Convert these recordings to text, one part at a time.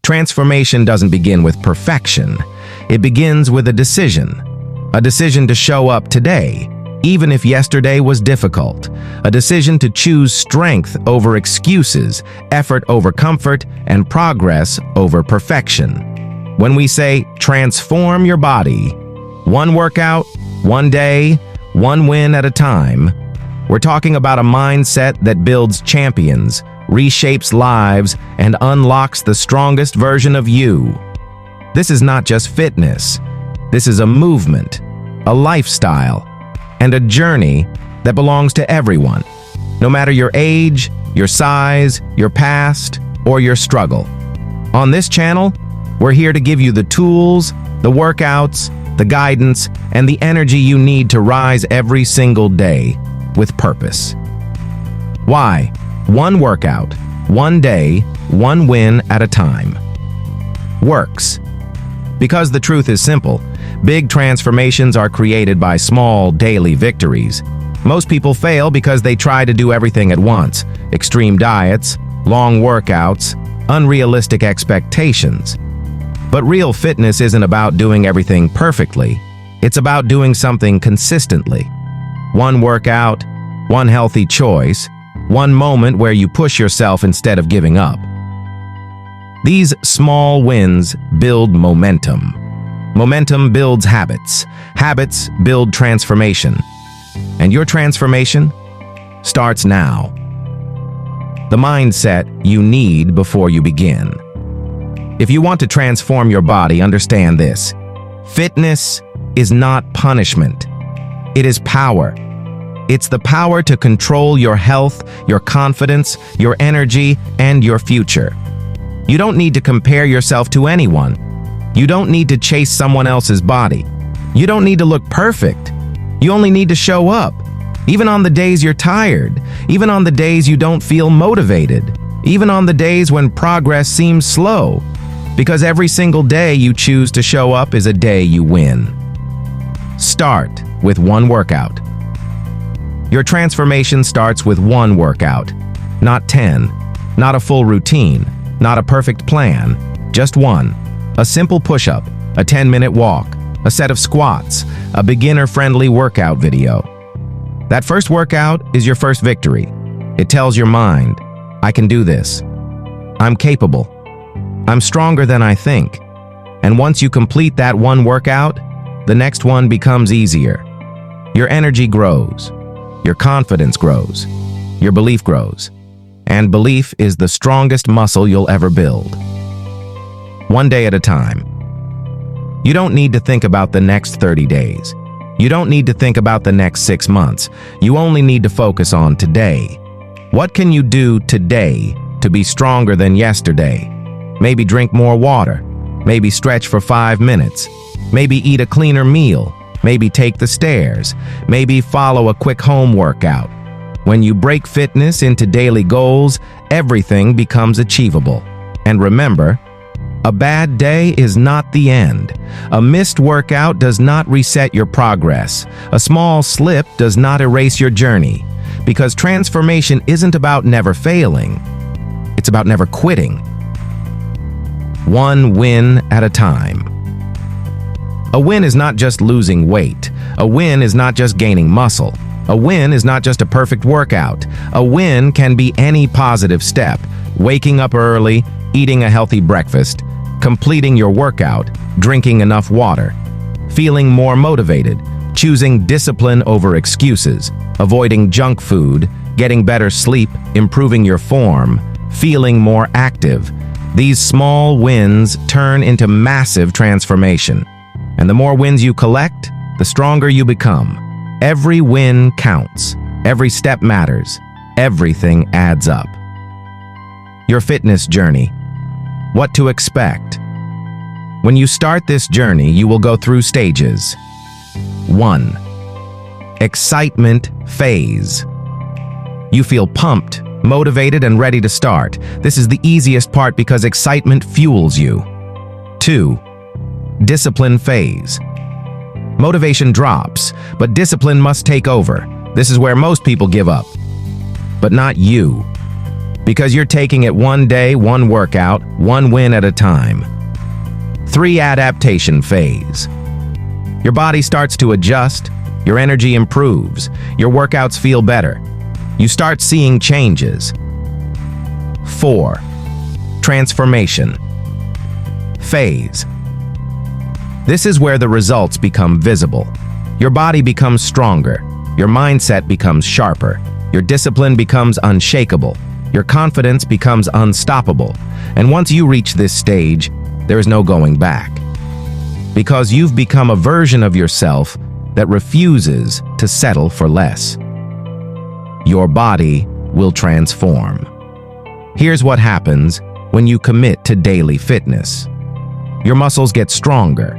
Transformation doesn't begin with perfection. It begins with a decision to show up today, even if yesterday was difficult, a decision to choose strength over excuses, effort over comfort, and progress over perfection. When we say transform your body, one workout, one day, one win at a time, we're talking about a mindset that builds champions, reshapes lives, and unlocks the strongest version of you. This is not just fitness. This is a movement, a lifestyle, and a journey that belongs to everyone, no matter your age, your size, your past, or your struggle. On this channel, we're here to give you the tools, the workouts, the guidance, and the energy you need to rise every single day with purpose. Why? One workout, one day, one win at a time. Works. Because the truth is simple. Big transformations are created by small, daily victories. Most people fail because they try to do everything at once. Extreme diets, long workouts, unrealistic expectations. But real fitness isn't about doing everything perfectly. It's about doing something consistently. One workout, one healthy choice, one moment where you push yourself instead of giving up. These small wins build momentum. Momentum builds habits. Habits build transformation. And your transformation starts now. The mindset you need before you begin. If you want to transform your body, understand this. Fitness is not punishment. It is power. It's the power to control your health, your confidence, your energy, and your future. You don't need to compare yourself to anyone. You don't need to chase someone else's body. You don't need to look perfect. You only need to show up. Even on the days you're tired. Even on the days you don't feel motivated. Even on the days when progress seems slow. Because every single day you choose to show up is a day you win. Start with one workout. Your transformation starts with one workout, not 10, not a full routine, not a perfect plan, just one. A simple push-up, a 10-minute walk, a set of squats, a beginner-friendly workout video. That first workout is your first victory. It tells your mind, I can do this. I'm capable. I'm stronger than I think. And once you complete that one workout, the next one becomes easier. Your energy grows. Your confidence grows. Your belief grows. And belief is the strongest muscle you'll ever build. One day at a time. You don't need to think about the next 30 days. You don't need to think about the next 6 months. You only need to focus on today. What can you do today to be stronger than yesterday? Maybe drink more water. Maybe stretch for 5 minutes. Maybe eat a cleaner meal. Maybe take the stairs. Maybe follow a quick home workout. When you break fitness into daily goals, everything becomes achievable. And remember, a bad day is not the end. A missed workout does not reset your progress. A small slip does not erase your journey. Because transformation isn't about never failing. It's about never quitting. One win at a time. A win is not just losing weight. A win is not just gaining muscle. A win is not just a perfect workout. A win can be any positive step. Waking up early, eating a healthy breakfast, completing your workout, drinking enough water, feeling more motivated, choosing discipline over excuses, avoiding junk food, getting better sleep, improving your form, feeling more active. These small wins turn into massive transformation. And the more wins you collect, the stronger you become. Every win counts. Every step matters. Everything adds up. Your fitness journey. What to expect. When you start this journey, you will go through stages. 1. Excitement phase. You feel pumped, motivated, and ready to start. This is the easiest part because excitement fuels you. 2. Discipline phase. Motivation drops, but discipline must take over. This is where most people give up. But not you. Because you're taking it one day, one workout, one win at a time. 3. Adaptation phase. Your body starts to adjust, your energy improves, your workouts feel better. You start seeing changes. 4. Transformation phase. This is where the results become visible. Your body becomes stronger, your mindset becomes sharper, your discipline becomes unshakable, your confidence becomes unstoppable. And once you reach this stage, there is no going back. Because you've become a version of yourself that refuses to settle for less. Your body will transform. Here's what happens when you commit to daily fitness. Your muscles get stronger.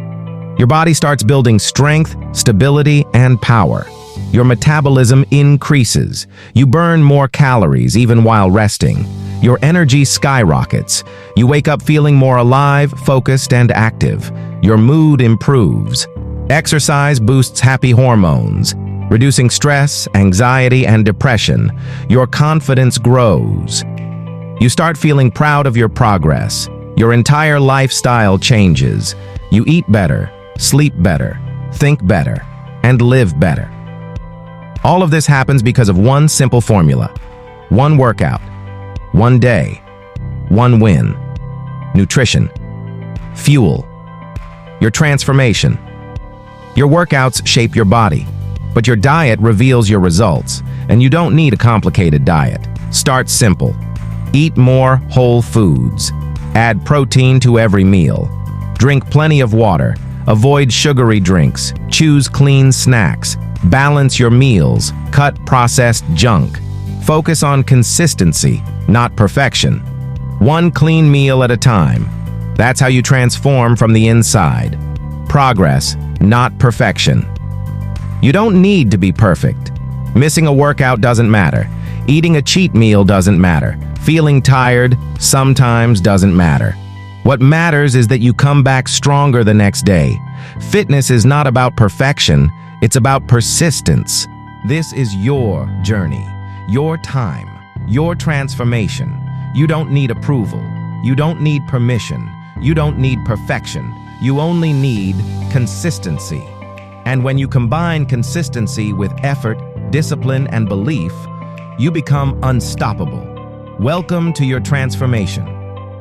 Your body starts building strength, stability, and power. Your metabolism increases. You burn more calories even while resting. Your energy skyrockets. You wake up feeling more alive, focused, and active. Your mood improves. Exercise boosts happy hormones, reducing stress, anxiety, and depression. Your confidence grows. You start feeling proud of your progress. Your entire lifestyle changes. You eat better, sleep better, think better, and live better. All of this happens because of one simple formula. One workout, one day, one win. Nutrition, fuel, your transformation. Your workouts shape your body, but your diet reveals your results, and you don't need a complicated diet. Start simple. Eat more whole foods. Add protein to every meal. Drink plenty of water. Avoid sugary drinks. Choose clean snacks. Balance your meals. Cut processed junk. Focus on consistency, not perfection. One clean meal at a time. That's how you transform from the inside. Progress, not perfection. You don't need to be perfect. Missing a workout doesn't matter. Eating a cheat meal doesn't matter. Feeling tired sometimes doesn't matter. What matters is that you come back stronger the next day. Fitness is not about perfection, it's about persistence. This is your journey, your time, your transformation. You don't need approval. You don't need permission. You don't need perfection. You only need consistency. And when you combine consistency with effort, discipline, and belief, you become unstoppable. Welcome to your transformation.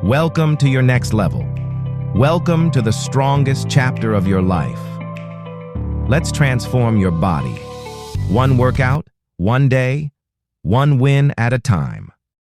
Welcome to your next level. Welcome to the strongest chapter of your life. Let's transform your body. One workout, one day, one win at a time.